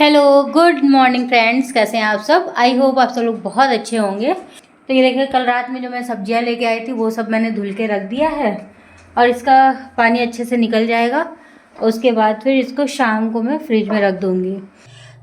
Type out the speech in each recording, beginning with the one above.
Hello good morning friends, कैसे हैं आप सब। आई होप आप सब लोग बहुत अच्छे होंगे। तो ये देखिए, कल रात में जो मैं सब्जियां लेके आई थी वो सब मैंने धुल के रख दिया है और इसका पानी अच्छे से निकल जाएगा। उसके बाद फिर इसको शाम को मैं फ्रिज में रख दूँगी।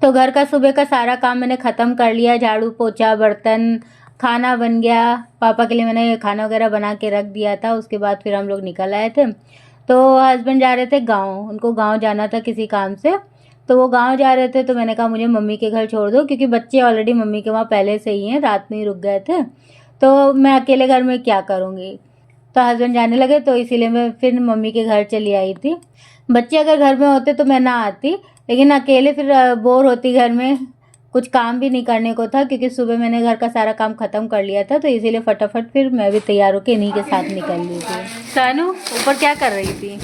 तो घर का सुबह का सारा काम मैंने ख़त्म कर लिया, झाड़ू पोछा बर्तन, खाना बन गया। पापा के लिए मैंने खाना वगैरह बना के रख दिया था। उसके बाद फिर हम लोग निकल आए थे। तो हस्बैंड जा रहे थे गाँव, उनको गाँव जाना था किसी काम से। तो वो गाँव जा रहे थे तो मैंने कहा मुझे मम्मी के घर छोड़ दो, क्योंकि बच्चे ऑलरेडी मम्मी के वहाँ पहले से ही हैं, रात में ही रुक गए थे। तो मैं अकेले घर में क्या करूँगी। तो हस्बैंड जाने लगे तो इसीलिए मैं फिर मम्मी के घर चली आई थी। बच्चे अगर घर में होते तो मैं ना आती, लेकिन अकेले फिर बोर होती घर में, कुछ काम भी नहीं करने को था, क्योंकि सुबह मैंने घर का सारा काम ख़त्म कर लिया था। तो इसीलिए फटाफट फिर मैं भी तैयार होकर इन्हीं के साथ निकल ली थी। सानू ऊपर क्या कर रही थी?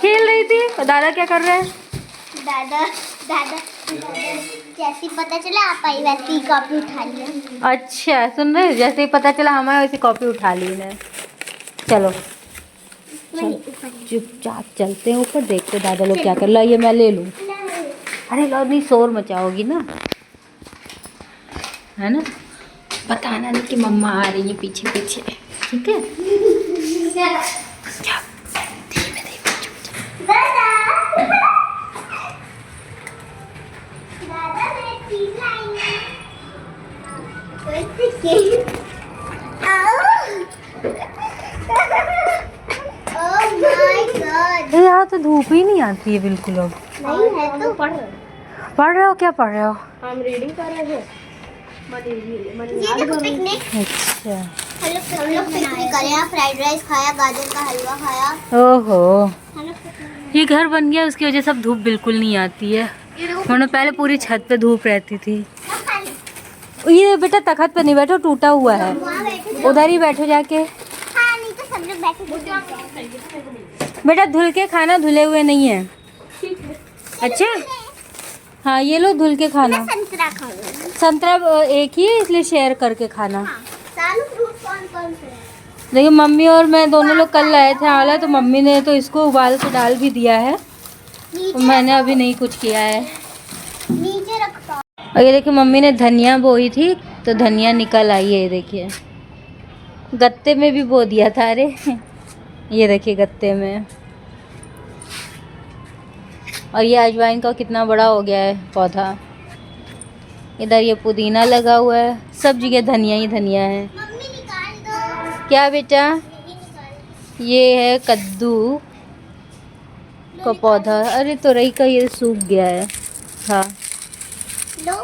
खेल रही थी। और दादा क्या कर रहे हैं? दादा दादा जैसे पता चला आप आई वैसे ही कॉपी उठा लिया। अच्छा, सुन रहे, जैसे ही पता चला हमारे वैसे कॉपी उठा ली ने। चलो चुपचाप चलते हैं ऊपर, देखते दादा लोग क्या कर। ला ये मैं ले लूँ। अरे लो, नहीं शोर मचाओगी ना, है ना। बताना नहीं कि मम्मा आ रही है पीछे पीछे, ठीक है। यहाँ तो धूप ही नहीं आती है बिल्कुल अब। नहीं है तो पढ़ रहे हो? क्या पढ़ रहे हो? हम रीडिंग कर रहे हैं। ये देखो पिकनिक। अच्छा, हम लोग पिकनिक करे, फ्राइड राइस खाया, गाजर का हलवा खाया। ओहो, ये घर बन गया उसकी वजह से अब धूप बिल्कुल नहीं आती है, वरना पहले पूरी छत पे धूप रहती थी। ये बेटा तखत पे नहीं बैठो, टूटा हुआ है, उधर ही बैठो जाके। हाँ, नहीं तो सब लोग बैठे। बेटा धुल के खाना, धुले हुए नहीं है। अच्छा हाँ, ये लो धुल के खाना। संतरा खाऊंगा। संतरा एक ही है, इसलिए शेयर करके खाना। सानू फ्रूट कौन कौन से हैं? देखिए, मम्मी और मैं दोनों लोग कल लाए थे आंवला, तो मम्मी ने तो इसको उबाल के डाल भी दिया है, तो मैंने अभी नहीं कुछ किया है। नीचे रखता। और ये देखिए, मम्मी ने धनिया बोई थी तो धनिया निकल आई है। ये देखिए, गत्ते में भी बो दिया था। अरे ये देखिए गत्ते में। और ये अजवाइन का कितना बड़ा हो गया है पौधा। इधर ये पुदीना लगा हुआ है, सब जगह धनिया ही धनिया है। मम्मी निकाल दो। क्या बेटा? ये है कद्दू का पौधा। अरे तोरई का ये सूख गया है। हाँ,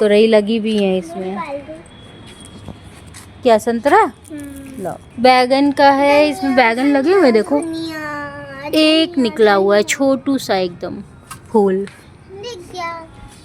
तोरई लगी भी है इसमें। क्या संतरा? लो, बैगन का है, इसमें बैगन लगे हुए देखो। एक निकला हुआ है छोटू सा एकदम फूल।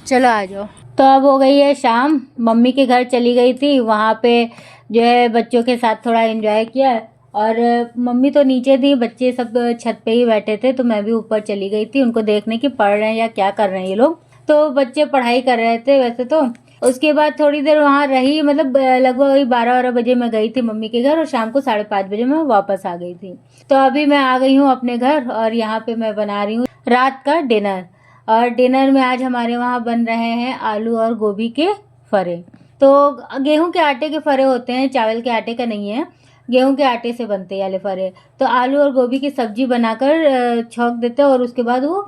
चलो आ जाओ। तो अब हो गई है शाम, मम्मी के घर चली गई थी, वहाँ पे जो है बच्चों के साथ थोड़ा एंजॉय किया। और मम्मी तो नीचे थी, बच्चे सब छत पे ही बैठे थे, तो मैं भी ऊपर चली गई थी उनको देखने की पढ़ रहे हैं या क्या कर रहे हैं ये लोग। तो बच्चे पढ़ाई कर रहे थे वैसे तो। उसके बाद थोड़ी देर वहाँ रही, मतलब लगभग 12-12 बजे मैं गई थी मम्मी के घर, और शाम को 5:30 बजे मैं वापस आ गई थी। तो अभी मैं आ गई हूँ अपने घर, और यहाँ पे मैं बना रही हूँ रात का डिनर। और डिनर में आज हमारे वहाँ बन रहे हैं आलू और गोभी के फरे। तो गेहूं के आटे के फरे होते हैं, चावल के आटे का नहीं है, गेहूं के आटे से बनते हैं वाले फरे। तो आलू और गोभी की सब्जी बनाकर छौंक देते हैं, और उसके बाद वो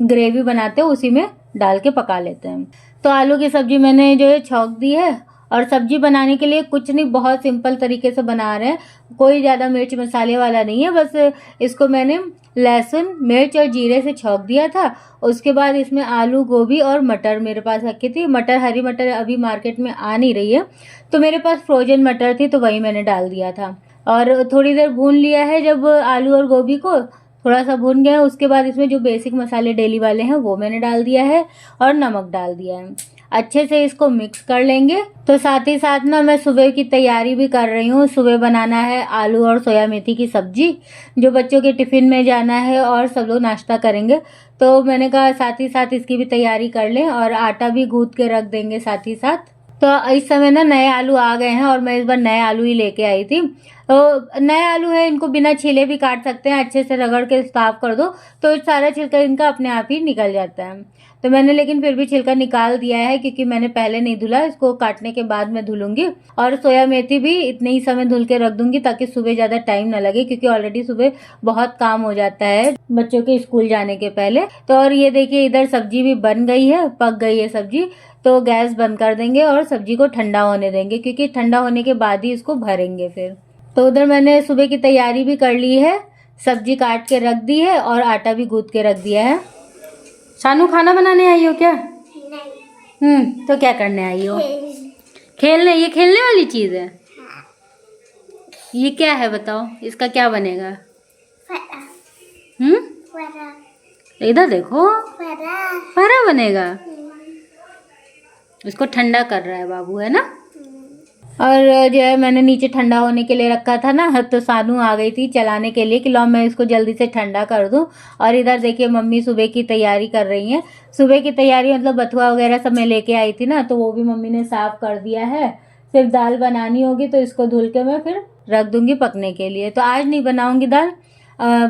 ग्रेवी बनाते हैं, उसी में डाल के पका लेते हैं। तो आलू की सब्जी मैंने जो है छौंक दी है। और सब्जी बनाने के लिए कुछ नहीं, बहुत सिंपल तरीके से बना रहे हैं, कोई ज़्यादा मिर्च मसाले वाला नहीं है। बस इसको मैंने लहसुन मिर्च और जीरे से छौंक दिया था। उसके बाद इसमें आलू गोभी और मटर मेरे पास रखी थी। मटर, हरी मटर अभी मार्केट में आ नहीं रही है, तो मेरे पास फ्रोजन मटर थी, तो वही मैंने डाल दिया था। और थोड़ी देर भून लिया है। जब आलू और गोभी को थोड़ा सा भून गया, उसके बाद इसमें जो बेसिक मसाले डेली वाले हैं वो मैंने डाल दिया है, और नमक डाल दिया है। अच्छे से इसको मिक्स कर लेंगे। तो साथ ही साथ ना मैं सुबह की तैयारी भी कर रही हूँ। सुबह बनाना है आलू और सोया मेथी की सब्जी, जो बच्चों के टिफ़िन में जाना है और सब लोग नाश्ता करेंगे। तो मैंने कहा साथ ही साथ इसकी भी तैयारी कर लें, और आटा भी गूँथ के रख देंगे साथ ही साथ। तो इस समय ना नए आलू आ गए हैं, और मैं इस बार नए आलू ही लेके आई थी। तो नए आलू है, इनको बिना छीले भी काट सकते हैं, अच्छे से रगड़ के साफ कर दो तो सारा छिलका इनका अपने आप ही निकल जाता है। तो मैंने लेकिन फिर भी छिलका निकाल दिया है क्योंकि मैंने पहले नहीं धुला, इसको काटने के बाद मैं धुलूंगी। और सोया मेथी भी इतने ही समय धुल के रख दूंगी ताकि सुबह ज़्यादा टाइम ना लगे, क्योंकि ऑलरेडी सुबह बहुत काम हो जाता है बच्चों के स्कूल जाने के पहले। तो और ये देखिए इधर सब्जी भी बन गई है, पक गई है सब्जी। तो गैस बंद कर देंगे और सब्जी को ठंडा होने देंगे, क्योंकि ठंडा होने के बाद ही इसको भरेंगे फिर। तो उधर मैंने सुबह की तैयारी भी कर ली है, सब्जी काट के रख दी है और आटा भी गूंथ के रख दिया है। शानू खाना बनाने आई हो क्या? नहीं। तो क्या करने आई हो? खेलने। ये खेलने वाली चीज है? ये क्या है बताओ, इसका क्या बनेगा? इधर देखो, फरा बनेगा। इसको ठंडा कर रहा है बाबू, है ना। और जो है मैंने नीचे ठंडा होने के लिए रखा था ना, तो सानू आ गई थी चलाने के लिए कि लो मैं इसको जल्दी से ठंडा कर दूं। और इधर देखिए मम्मी सुबह की तैयारी कर रही हैं। सुबह की तैयारी मतलब बथुआ वगैरह सब मैं लेके आई थी ना, तो वो भी मम्मी ने साफ कर दिया है। सिर्फ दाल बनानी होगी तो इसको धुल के मैं फिर रख दूंगी पकने के लिए। तो आज नहीं बनाऊंगी दाल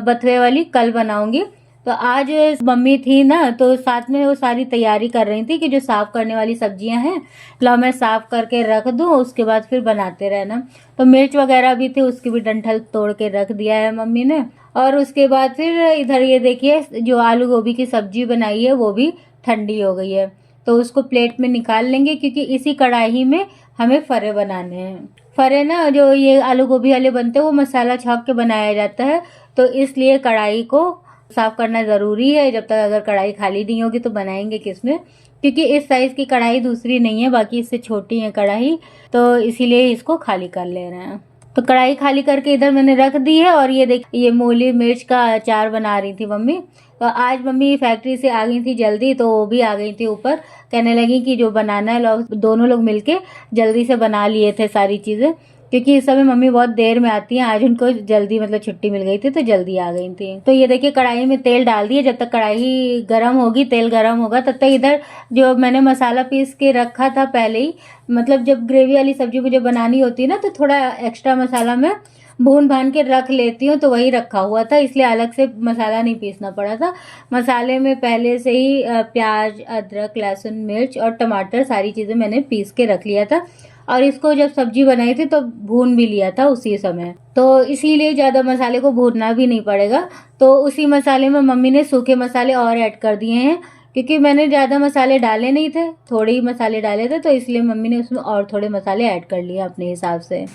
बथुए वाली, कल बनाऊंगी। तो आज मम्मी थी ना, तो साथ में वो सारी तैयारी कर रही थी कि जो साफ़ करने वाली सब्जियां हैं लो मैं साफ़ करके रख दूं, उसके बाद फिर बनाते रहना। तो मिर्च वगैरह भी थी, उसकी भी डंठल तोड़ के रख दिया है मम्मी ने। और उसके बाद फिर इधर ये देखिए जो आलू गोभी की सब्जी बनाई है वो भी ठंडी हो गई है, तो उसको प्लेट में निकाल लेंगे, क्योंकि इसी कढ़ाई में हमें फरे बनाने हैं। फरे ना जो ये आलू गोभी वाले बनते हैं वो मसाला छौंक के बनाया जाता है, तो इसलिए कढ़ाई को साफ करना ज़रूरी है। जब तक अगर कढ़ाई खाली नहीं होगी तो बनाएंगे किस में, क्योंकि इस साइज़ की कढ़ाई दूसरी नहीं है, बाकी इससे छोटी है कढ़ाई, तो इसीलिए इसको खाली कर ले रहे हैं। तो कढ़ाई खाली करके इधर मैंने रख दी है। और ये देखिए ये मूली मिर्च का अचार बना रही थी मम्मी। तो आज मम्मी फैक्ट्री से आ गई थी जल्दी, तो वो भी आ गई थी ऊपर, कहने लगी कि जो बनाना है लोग दोनों लोग मिलके जल्दी से बना लिए थे सारी चीज़ें, क्योंकि इस समय मम्मी बहुत देर में आती हैं। आज उनको जल्दी मतलब छुट्टी मिल गई थी तो जल्दी आ गई थी। तो ये देखिए कढ़ाई में तेल डाल दिए, जब तक कढ़ाई गर्म होगी, तेल गर्म होगा, तब तक इधर जो मैंने मसाला पीस के रखा था पहले ही, मतलब जब ग्रेवी वाली सब्जी मुझे बनानी होती है ना, तो थोड़ा एक्स्ट्रा मसाला मैं भून भान के रख लेती हूँ, तो वही रखा हुआ था, इसलिए अलग से मसाला नहीं पीसना पड़ा था। मसाले में पहले से ही प्याज अदरक लहसुन मिर्च और टमाटर सारी चीज़ें मैंने पीस के रख लिया था, और इसको जब सब्जी बनाई थी तो भून भी लिया था उसी समय, तो इसीलिए ज़्यादा मसाले को भूनना भी नहीं पड़ेगा। तो उसी मसाले में मम्मी ने सूखे मसाले और ऐड कर दिए हैं, क्योंकि मैंने ज़्यादा मसाले डाले नहीं थे, थोड़े ही मसाले डाले थे, तो इसलिए मम्मी ने उसमें और थोड़े मसाले ऐड कर लिए अपने हिसाब से।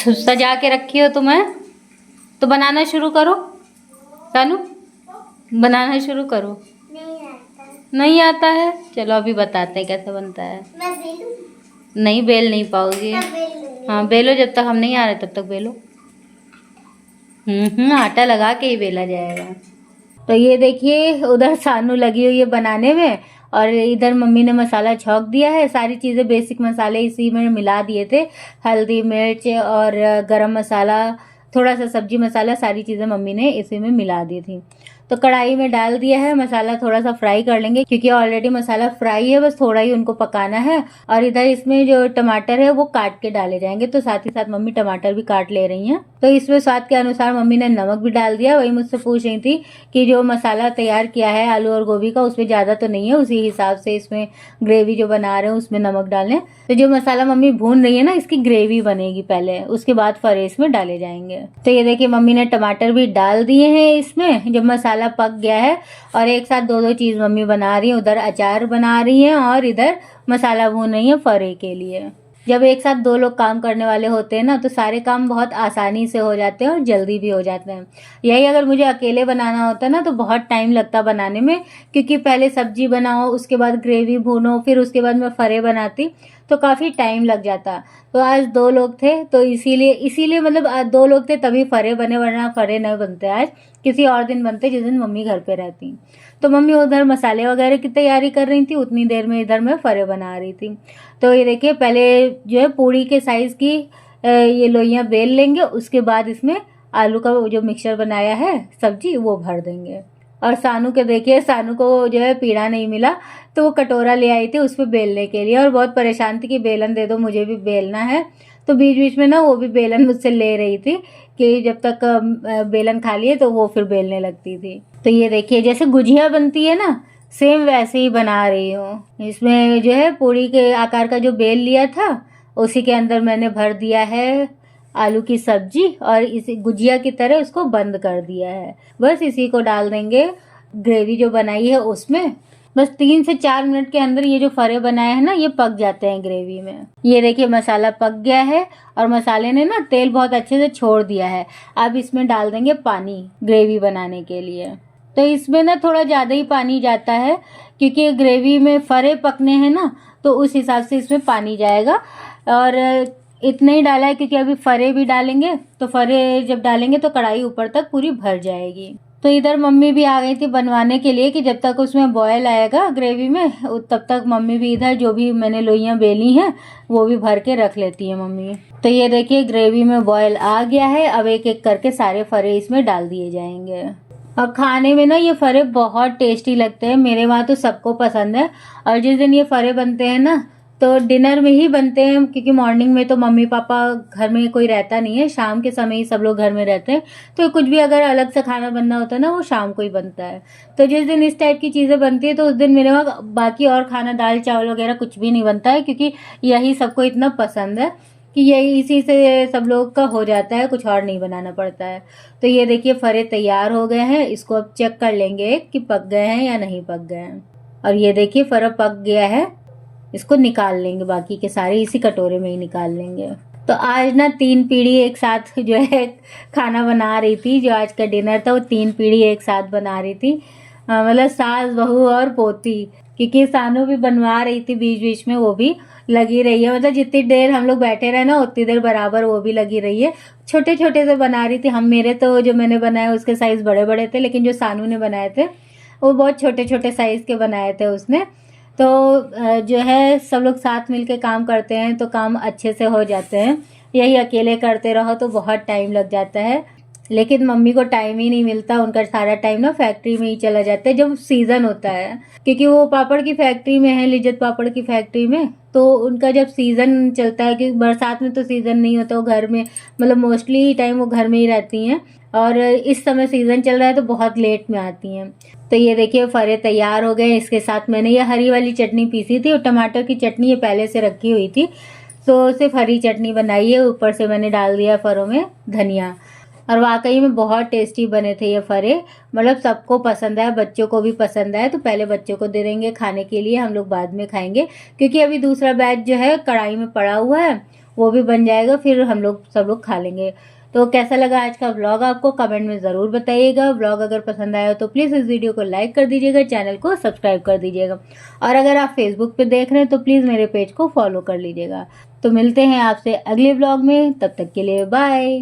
सजा के रखी हो तुम्हें, तो बनाना शुरू करो सानू, बनाना शुरू करो। नहीं आता है? चलो अभी बताते हैं कैसे बनता है। नहीं बेल नहीं पाओगी। हाँ बेलो, जब तक हम नहीं आ रहे तब तक बेलो। आटा लगा के ही बेला जाएगा। तो ये देखिए उधर सानू लगी हुई है बनाने में, और इधर मम्मी ने मसाला छौंक दिया है। सारी चीज़ें बेसिक मसाले इसी में मिला दिए थे, हल्दी मिर्च और गरम मसाला, थोड़ा सा सब्जी मसाला, सारी चीज़ें मम्मी ने इसी में मिला दी थी। तो कढ़ाई में डाल दिया है, मसाला थोड़ा सा फ्राई कर लेंगे, क्योंकि ऑलरेडी मसाला फ्राई है, बस थोड़ा ही उनको पकाना है। और इधर इसमें जो टमाटर है वो काट के डाले जाएंगे, तो साथ ही साथ मम्मी टमाटर भी काट ले रही हैं। तो इसमें स्वाद के अनुसार मम्मी ने नमक भी डाल दिया। वही मुझसे पूछ रही थी कि जो मसाला तैयार किया है आलू और गोभी का, उसमें ज़्यादा तो नहीं है, उसी हिसाब से इसमें ग्रेवी जो बना रहे हैं उसमें नमक डालें। तो जो मसाला मम्मी भून रही है ना, इसकी ग्रेवी बनेगी पहले, उसके बाद फरे इसमें डाले जाएंगे। तो ये देखिए मम्मी ने टमाटर भी डाल दिए हैं इसमें, जब मसाला पक गया है। और एक साथ दो चीज़ मम्मी बना रही है, उधर अचार बना रही हैं और इधर मसाला भून रही है फरे के लिए। जब एक साथ दो लोग काम करने वाले होते हैं ना, तो सारे काम बहुत आसानी से हो जाते हैं और जल्दी भी हो जाते हैं। यही अगर मुझे अकेले बनाना होता ना तो बहुत टाइम लगता बनाने में, क्योंकि पहले सब्जी बनाओ, उसके बाद ग्रेवी भूनो, फिर उसके बाद मैं फरे बनाती, तो काफ़ी टाइम लग जाता। तो आज दो लोग थे तो इसीलिए मतलब आज दो लोग थे तभी फरे बने, वरना फरे नहीं बनते। आज किसी और दिन बनते जिस दिन मम्मी घर पे रहती। तो मम्मी उधर मसाले वगैरह की तैयारी कर रही थी, उतनी देर में इधर मैं फरे बना रही थी। तो ये देखिए पहले जो है पूड़ी के साइज़ की ये लोइयाँ बेल लेंगे, उसके बाद इसमें आलू का जो मिक्सचर बनाया है सब्जी वो भर देंगे। और सानू के देखिए, सानू को जो है पीड़ा नहीं मिला, तो वो कटोरा ले आई थी उसमें बेलने के लिए, और बहुत परेशान थी कि बेलन दे दो, मुझे भी बेलना है। तो बीच बीच में ना वो भी बेलन मुझसे ले रही थी कि जब तक बेलन खा लिए तो वो फिर बेलने लगती थी। तो ये देखिए जैसे गुजिया बनती है ना, सेम वैसे ही बना रही हूँ। इसमें जो है पूरी के आकार का जो बेल लिया था उसी के अंदर मैंने भर दिया है आलू की सब्जी और इसी गुजिया की तरह उसको बंद कर दिया है। बस इसी को डाल देंगे ग्रेवी जो बनाई है उसमें। बस 3 से 4 मिनट के अंदर ये जो फरे बनाए हैं ना ये पक जाते हैं ग्रेवी में। ये देखिए मसाला पक गया है और मसाले ने ना तेल बहुत अच्छे से छोड़ दिया है। अब इसमें डाल देंगे पानी ग्रेवी बनाने के लिए। तो इसमें ना थोड़ा ज़्यादा ही पानी जाता है क्योंकि ग्रेवी में फरे पकने हैं ना, तो उस हिसाब से इसमें पानी जाएगा। और इतना ही डाला है क्योंकि अभी फरे भी डालेंगे, तो फरे जब डालेंगे तो कढ़ाई ऊपर तक पूरी भर जाएगी। तो इधर मम्मी भी आ गई थी बनवाने के लिए कि जब तक उसमें बॉयल आएगा ग्रेवी में तब तक मम्मी भी इधर जो भी मैंने लोइयाँ बेली हैं वो भी भर के रख लेती है मम्मी। तो ये देखिए ग्रेवी में बॉयल आ गया है। अब एक एक करके सारे फरे इसमें डाल दिए जाएंगे। और खाने में ना ये फरे बहुत टेस्टी लगते हैं, मेरे वहाँ तो सबको पसंद है। और जिस दिन ये फरे बनते हैं ना तो डिनर में ही बनते हैं क्योंकि मॉर्निंग में तो मम्मी पापा घर में कोई रहता नहीं है, शाम के समय ही सब लोग घर में रहते हैं। तो कुछ भी अगर अलग से खाना बनना होता है ना वो शाम को ही बनता है। तो जिस दिन इस टाइप की चीज़ें बनती है तो उस दिन मेरे वहाँ बाकी और खाना दाल चावल वगैरह कुछ भी नहीं बनता है क्योंकि यही सबको इतना पसंद है कि यही इसी से सब लोग का हो जाता है, कुछ और नहीं बनाना पड़ता है। तो ये देखिए फरे तैयार हो गए हैं। इसको अब चेक कर लेंगे कि पक गए हैं या नहीं पक गए हैं। और ये देखिए फरा पक गया है, इसको निकाल लेंगे, बाकी के सारे इसी कटोरे में ही निकाल लेंगे। तो आज ना 3 पीढ़ी एक साथ जो है खाना बना रही थी। जो आज का डिनर था वो 3 पीढ़ी एक साथ बना रही थी, मतलब सास बहू और पोती। क्योंकि सानू भी बनवा रही थी बीच बीच में, वो भी लगी रही है। मतलब जितनी देर हम लोग बैठे रहे ना उतनी देर बराबर वो भी लगी रही है। छोटे छोटे से बना रही थी। हम मेरे तो जो मैंने बनाए उसके साइज़ बड़े बड़े थे, लेकिन जो सानू ने बनाए थे वो बहुत छोटे छोटे साइज़ के बनाए थे उसने। तो जो है सब लोग साथ मिलके काम करते हैं तो काम अच्छे से हो जाते हैं। यही अकेले करते रहो तो बहुत टाइम लग जाता है। लेकिन मम्मी को टाइम ही नहीं मिलता, उनका सारा टाइम ना फैक्ट्री में ही चला जाता है जब सीज़न होता है। क्योंकि वो पापड़ की फैक्ट्री में है, लिज्जत पापड़ की फैक्ट्री में। तो उनका जब सीज़न चलता है, कि बरसात में तो सीज़न नहीं होता, वो घर में मतलब मोस्टली टाइम वो घर में ही रहती हैं। और इस समय सीज़न चल रहा है तो बहुत लेट में आती हैं। तो ये देखिए फरे तैयार हो गए। इसके साथ मैंने ये हरी वाली चटनी पीसी थी और टमाटर की चटनी ये पहले से रखी हुई थी, तो सिर्फ हरी चटनी बनाई है। ऊपर से मैंने डाल दिया फरों में धनिया। और वाकई में बहुत टेस्टी बने थे ये फरे, मतलब सबको पसंद आया, बच्चों को भी पसंद आया। तो पहले बच्चों को दे देंगे खाने के लिए, हम लोग बाद में खाएंगे क्योंकि अभी दूसरा बैच जो है कढ़ाई में पड़ा हुआ है, वो भी बन जाएगा, फिर हम लोग सब लोग खा लेंगे। तो कैसा लगा आज का व्लॉग आपको कमेंट में ज़रूर बताइएगा। व्लॉग अगर पसंद आया तो प्लीज़ इस वीडियो को लाइक कर दीजिएगा, चैनल को सब्सक्राइब कर दीजिएगा। और अगर आप फेसबुक पे देख रहे हैं तो प्लीज़ मेरे पेज को फॉलो कर लीजिएगा। तो मिलते हैं आपसे अगले व्लॉग में, तब तक के लिए बाय।